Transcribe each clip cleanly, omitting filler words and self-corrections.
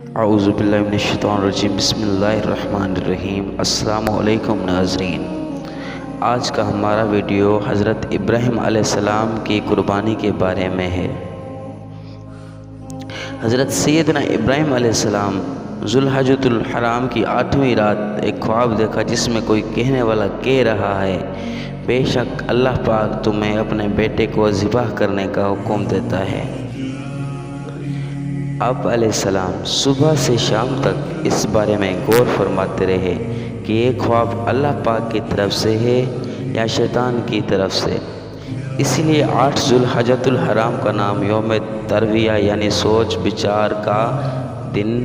اعوذ باللہ من الشیطان الرجیم، بسم اللہ الرحمن الرحیم۔ السلام علیکم ناظرین، آج کا ہمارا ویڈیو حضرت ابراہیم علیہ السلام کی قربانی کے بارے میں ہے۔ حضرت سیدنا ابراہیم علیہ السلام ذوالحجۃ الحرام کی 8ویں رات ایک خواب دیکھا جس میں کوئی کہنے والا کہہ رہا ہے، بے شک اللہ پاک تمہیں اپنے بیٹے کو ذبح کرنے کا حکم دیتا ہے۔ آپ علیہ السلام صبح سے شام تک اس بارے میں غور فرماتے رہے کہ یہ خواب اللہ پاک کی طرف سے ہے یا شیطان کی طرف سے۔ اسی لیے 8 ذوالحجۃ الحرام کا نام یوم ترویہ یعنی سوچ بچار کا دن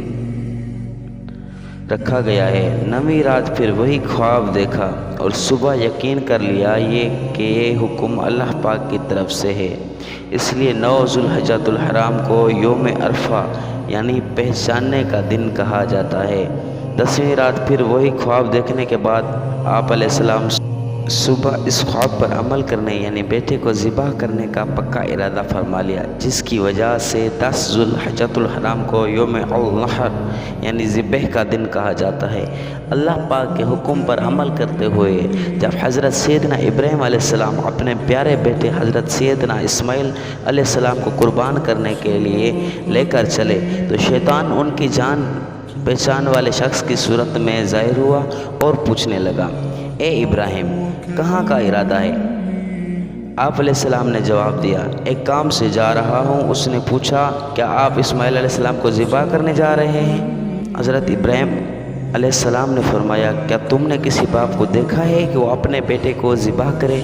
رکھا گیا ہے۔ 9ویں رات پھر وہی خواب دیکھا اور صبح یقین کر لیا کہ یہ حکم اللہ پاک کی طرف سے ہے۔ اس لیے 9 ذوالحجۃ الحرام کو یوم عرفہ یعنی پہچاننے کا دن کہا جاتا ہے۔ 10ویں رات پھر وہی خواب دیکھنے کے بعد آپ علیہ السلام صبح اس خواب پر عمل کرنے یعنی بیٹے کو ذبح کرنے کا پکا ارادہ فرما لیا، جس کی وجہ سے 10 ذوالحجۃ الحرام کو یوم النحر یعنی ذبح کا دن کہا جاتا ہے۔ اللہ پاک کے حکم پر عمل کرتے ہوئے جب حضرت سیدنا ابراہیم علیہ السلام اپنے پیارے بیٹے حضرت سیدنا اسماعیل علیہ السلام کو قربان کرنے کے لیے لے کر چلے تو شیطان ان کی جان پہچان والے شخص کی صورت میں ظاہر ہوا اور پوچھنے لگا، اے ابراہیم کہاں کا ارادہ ہے؟ آپ علیہ السلام نے جواب دیا، ایک کام سے جا رہا ہوں۔ اس نے پوچھا، کیا آپ اسماعیل علیہ السلام کو ذبح کرنے جا رہے ہیں؟ حضرت ابراہیم علیہ السلام نے فرمایا، کیا تم نے کسی باپ کو دیکھا ہے کہ وہ اپنے بیٹے کو ذبح کرے؟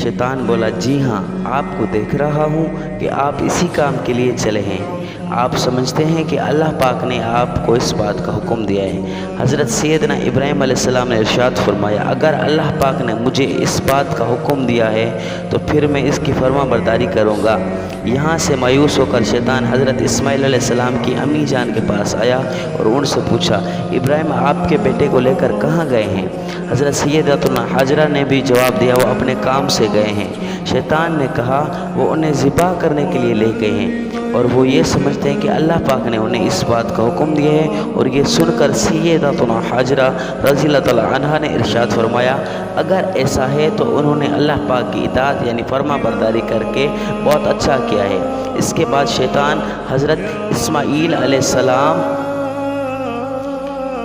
شیطان بولا، جی ہاں، آپ کو دیکھ رہا ہوں کہ آپ اسی کام کے لیے چلے ہیں۔ آپ سمجھتے ہیں کہ اللہ پاک نے آپ کو اس بات کا حکم دیا ہے۔ حضرت سیدنا ابراہیم علیہ السلام نے ارشاد فرمایا، اگر اللہ پاک نے مجھے اس بات کا حکم دیا ہے تو پھر میں اس کی فرما برداری کروں گا۔ یہاں سے مایوس ہو کر شیطان حضرت اسماعیل علیہ السلام کی امی جان کے پاس آیا اور ان سے پوچھا، ابراہیم آپ کے بیٹے کو لے کر کہاں گئے ہیں؟ حضرت سیدتنا حاجرہ نے بھی جواب دیا، وہ اپنے کام سے گئے ہیں۔ شیطان نے کہا، وہ انہیں ذبح کرنے کے لیے لے گئے ہیں اور وہ یہ سمجھتے ہیں کہ اللہ پاک نے انہیں اس بات کا حکم دیا ہے۔ اور یہ سن کر سیدتنا حاجرہ رضی اللہ تعالیٰ عنہا نے ارشاد فرمایا، اگر ایسا ہے تو انہوں نے اللہ پاک کی اطاعت یعنی فرما برداری کر کے بہت اچھا کیا ہے۔ اس کے بعد شیطان حضرت اسماعیل علیہ السلام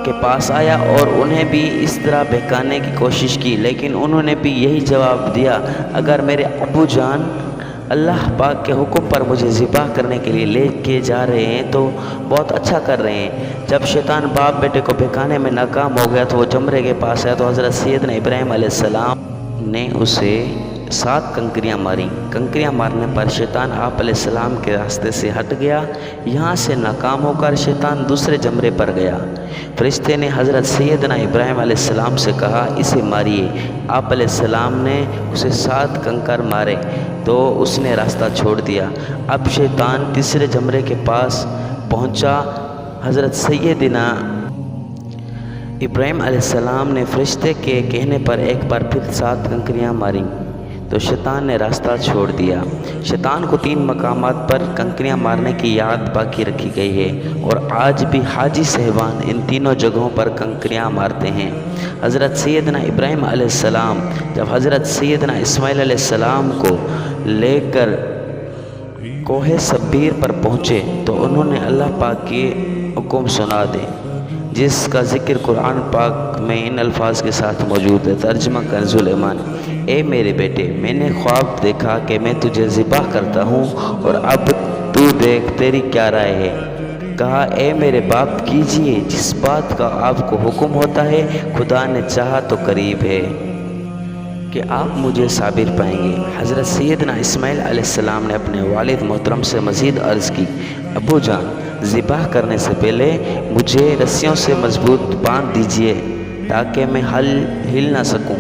کے پاس آیا اور انہیں بھی اس طرح بہکانے کی کوشش کی، لیکن انہوں نے بھی یہی جواب دیا، اگر میرے ابو جان اللہ پاک کے حکم پر مجھے ذبح کرنے کے لیے لے کے جا رہے ہیں تو بہت اچھا کر رہے ہیں۔ جب شیطان باپ بیٹے کو بہکانے میں ناکام ہو گیا تو وہ جمرے کے پاس آیا تو حضرت سیدنا ابراہیم علیہ السلام نے اسے 7 کنکریاں ماری۔ کنکریاں مارنے پر شیطان آپ علیہ السلام کے راستے سے ہٹ گیا۔ یہاں سے ناکام ہو کر شیطان دوسرے جمرے پر گیا۔ فرشتے نے حضرت سیدنا ابراہیم علیہ السلام سے کہا، اسے ماریے۔ آپ علیہ السلام نے اسے 7 کنکر مارے تو اس نے راستہ چھوڑ دیا۔ اب شیطان تیسرے جمرے کے پاس پہنچا۔ حضرت سیدنا ابراہیم علیہ السلام نے فرشتے کے کہنے پر ایک بار پھر 7 کنکریاں ماریں تو شیطان نے راستہ چھوڑ دیا۔ شیطان کو 3 مقامات پر کنکریاں مارنے کی یاد باقی رکھی گئی ہے اور آج بھی حاجی صاحبان ان تینوں جگہوں پر کنکریاں مارتے ہیں۔ حضرت سیدنا ابراہیم علیہ السلام جب حضرت سیدنا اسماعیل علیہ السلام کو لے کر کوہ صبیر پر پہنچے تو انہوں نے اللہ پاک کے حکم سنا دے، جس کا ذکر قرآن پاک میں ان الفاظ کے ساتھ موجود ہے۔ ترجمہ کنز الایمان، اے میرے بیٹے، میں نے خواب دیکھا کہ میں تجھے ذبح کرتا ہوں اور اب تو دیکھ تیری کیا رائے ہے۔ کہا، اے میرے باپ کیجئے جس بات کا آپ کو حکم ہوتا ہے، خدا نے چاہا تو قریب ہے کہ آپ مجھے صابر پائیں گے۔ حضرت سیدنا اسماعیل علیہ السلام نے اپنے والد محترم سے مزید عرض کی، ابو جان ذبح کرنے سے پہلے مجھے رسیوں سے مضبوط باندھ دیجئے تاکہ میں ہل نہ سکوں،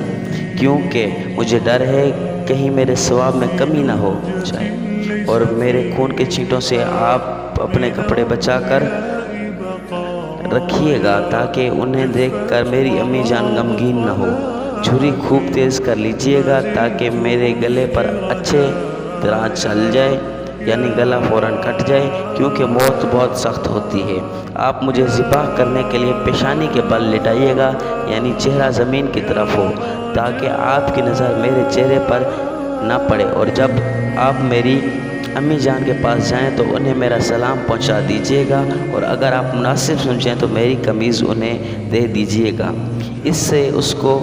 کیونکہ مجھے ڈر ہے کہیں میرے ثواب میں کمی نہ ہو جائے، اور میرے خون کے چھینٹوں سے آپ اپنے کپڑے بچا کر رکھیے گا تاکہ انہیں دیکھ کر میری امی جان غمگین نہ ہو۔ چھری خوب تیز کر لیجئے گا تاکہ میرے گلے پر اچھے طرح چل جائے۔ یعنی گلا فوراً کٹ جائے، کیونکہ موت بہت سخت ہوتی ہے۔ آپ مجھے ذبح کرنے کے لیے پیشانی کے بل لٹائیے گا، یعنی چہرہ زمین کی طرف ہو، تاکہ آپ کی نظر میرے چہرے پر نہ پڑے، اور جب آپ میری امی جان کے پاس جائیں تو انہیں میرا سلام پہنچا دیجیے گا، اور اگر آپ مناسب سمجھیں تو میری قمیض انہیں دے دیجیے گا۔ اس سے اس کو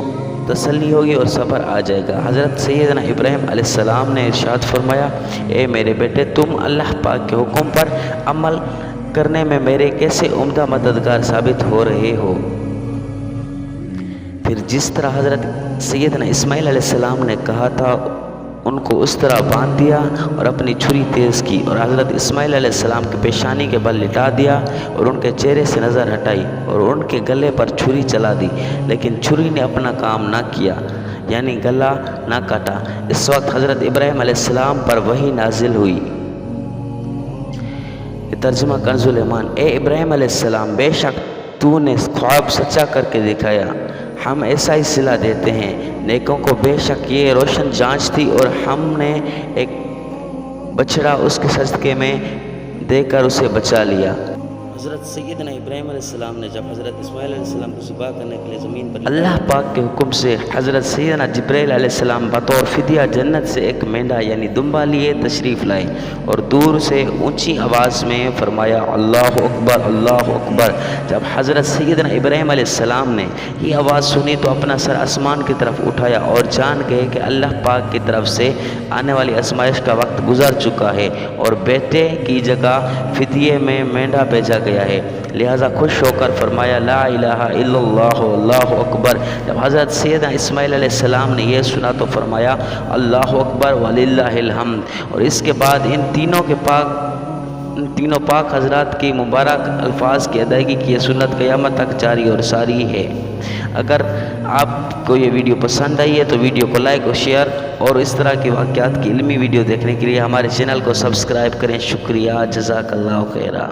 تسلی ہوگی اور صبر آ جائے گا۔ حضرت سیدنا ابراہیم علیہ السلام نے ارشاد فرمایا، اے میرے بیٹے، تم اللہ پاک کے حکم پر عمل کرنے میں میرے کیسے عمدہ مددگار ثابت ہو رہے ہو۔ پھر جس طرح حضرت سیدنا اسماعیل علیہ السلام نے کہا تھا ان کو اس طرح باندھ دیا اور اپنی چھری تیز کی، اور حضرت اسماعیل علیہ السلام کی پیشانی کے بل لٹا دیا اور ان کے چہرے سے نظر ہٹائی اور ان کے گلے پر چھری چلا دی، لیکن چھری نے اپنا کام نہ کیا، یعنی گلا نہ کاٹا۔ اس وقت حضرت ابراہیم علیہ السلام پر وحی نازل ہوئی۔ ترجمہ کنز الایمان۔ اے ابراہیم علیہ السلام، بے شک تو نے خواب سچا کر کے دکھایا، ہم ایسا ہی صلہ دیتے ہیں نیکوں کو۔ بے شک یہ روشن جانچ تھی، اور ہم نے ایک بچڑا اس کے صدقے میں دے کر اسے بچا لیا۔ حضرت سیدنا ابراہیم علیہ السلام نے جب حضرت اسماعیل علیہ السلام کو ذبح کرنے کے لیے زمین پر اللہ پاک کے حکم سے حضرت سیدنا جبرائیل علیہ السلام بطور فدیہ جنت سے ایک مینڈا یعنی دمبا لیے تشریف لائے، اور دور سے اونچی آواز میں فرمایا، اللہ اکبر، اللہ اکبر۔ جب حضرت سیدنا ابراہیم علیہ السلام نے یہ آواز سنی تو اپنا سر آسمان کی طرف اٹھایا اور جان گئے کہ اللہ پاک کی طرف سے آنے والی آزمائش کا وقت گزر چکا ہے، اور بیٹے کی جگہ فدیے میں مینڈا بھیجا گیا ہے، لہذا خوش ہو کر فرمایا، لا الہ الا اللہ، اللہ اکبر۔ جب حضرت سیدنا اسماعیل علیہ السلام نے یہ سنا تو فرمایا، اللہ اکبر وللہ الحمد، اور اس کے بعد ان تینوں پاک حضرات کی مبارک الفاظ کی ادائیگی کی یہ سنت قیامت تک جاری اور ساری ہے۔ اگر آپ کو یہ ویڈیو پسند آئی ہے تو ویڈیو کو لائک اور شیئر، اور اس طرح کی واقعات کی علمی ویڈیو دیکھنے کے لیے ہمارے چینل کو سبسکرائب کریں۔ شکریہ، جزاک اللہ خیرہ۔